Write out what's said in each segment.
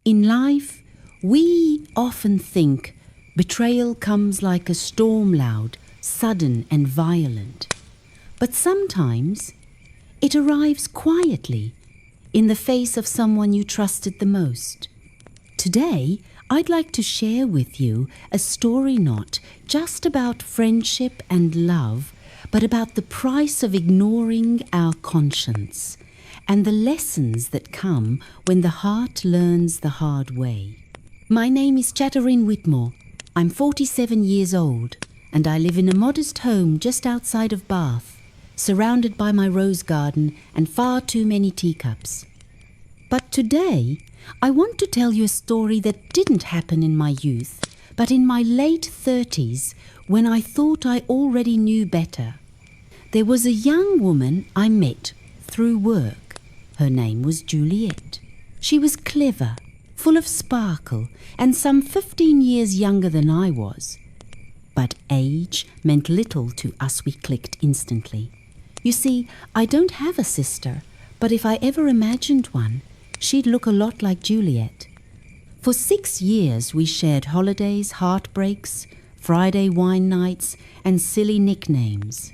In life, we often think betrayal comes like a storm cloud, sudden and violent. But sometimes it arrives quietly in the face of someone you trusted the most. Today, I'd like to share with you a story not just about friendship and love, but about the price of ignoring our conscience and the lessons that come when the heart learns the hard way. My name is Chaterine Whitmore. I'm 47 years old, and I live in a modest home just outside of Bath, surrounded by my rose garden and far too many teacups. But today, I want to tell you a story that didn't happen in my youth, but in my late 30s, when I thought I already knew better. There was a young woman I met through work. Her name was Juliet. She was clever, full of sparkle, and some 15 years younger than I was. But age meant little to us. We clicked instantly. You see, I don't have a sister, but if I ever imagined one, she'd look a lot like Juliet. For 6 years we shared holidays, heartbreaks, Friday wine nights, and silly nicknames.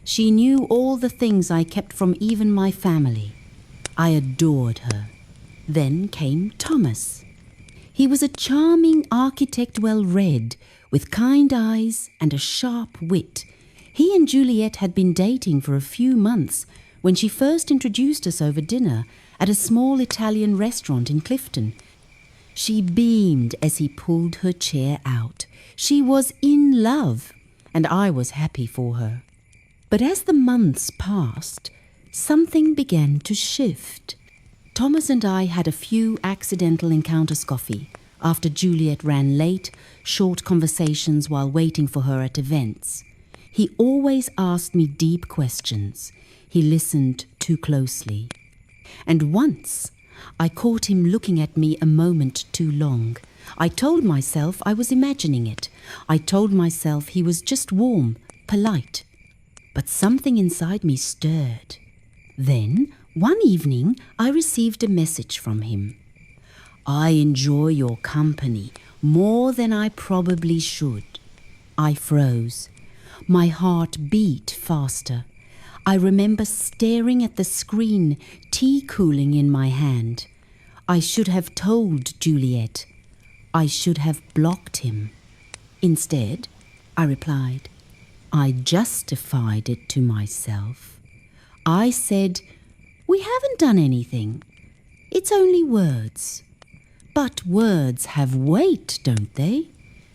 She knew all the things I kept from even my family. I adored her. Then came Thomas. He was a charming architect, well-read, with kind eyes and a sharp wit. He and Juliet had been dating for a few months when she first introduced us over dinner at a small Italian restaurant in Clifton. She beamed as he pulled her chair out. She was in love, and I was happy for her. But as the months passed, something began to shift. Thomas and I had a few accidental encounters coffee after Juliet ran late, short conversations while waiting for her at events. He always asked me deep questions. He listened too closely. And once, I caught him looking at me a moment too long. I told myself I was imagining it. I told myself he was just warm, polite. But something inside me stirred. Then, one evening, I received a message from him. "I enjoy your company more than I probably should." I froze. My heart beat faster. I remember staring at the screen, tea cooling in my hand. I should have told Juliet. I should have blocked him. Instead, I replied. I justified it to myself. I said, "We haven't done anything. It's only words." But words have weight, don't they?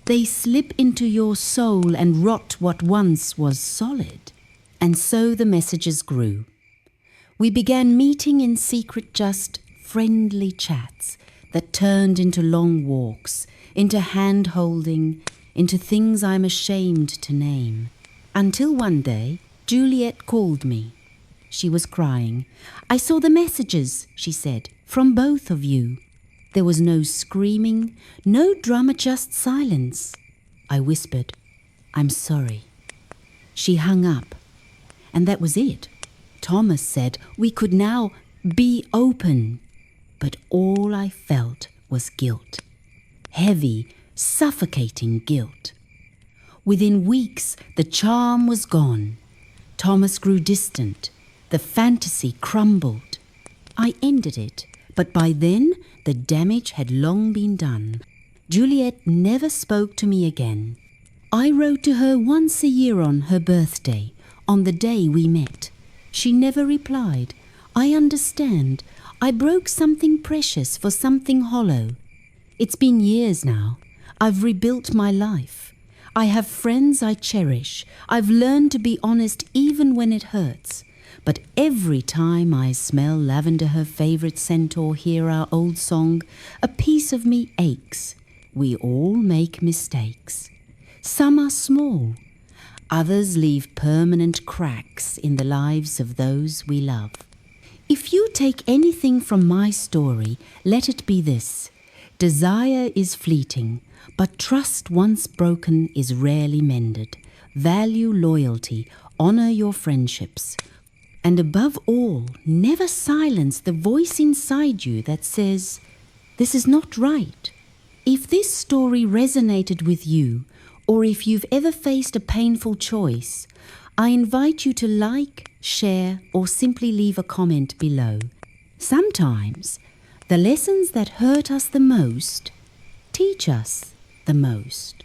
They slip into your soul and rot what once was solid. And so the messages grew. We began meeting in secret, just friendly chats that turned into long walks, into hand-holding, into things I'm ashamed to name. Until one day, Juliet called me. She was crying. "I saw the messages," she said, "from both of you." There was no screaming, no drama, just silence. I whispered, "I'm sorry." She hung up, and that was it. Thomas said we could now be open, but all I felt was guilt. Heavy, suffocating guilt. Within weeks, the charm was gone. Thomas grew distant. The fantasy crumbled. I ended it, but by then the damage had long been done. Juliet never spoke to me again. I wrote to her once a year on her birthday, on the day we met. She never replied. I understand. I broke something precious for something hollow. It's been years now. I've rebuilt my life. I have friends I cherish. I've learned to be honest even when it hurts. But every time I smell lavender, her favorite scent, or hear our old song, a piece of me aches. We all make mistakes. Some are small. Others leave permanent cracks in the lives of those we love. If you take anything from my story, let it be this. Desire is fleeting, but trust once broken is rarely mended. Value loyalty, honor your friendships. And above all, never silence the voice inside you that says, This is not right. If this story resonated with you, or if you've ever faced a painful choice, I invite you to like, share, or simply leave a comment below. Sometimes, the lessons that hurt us the most teach us the most.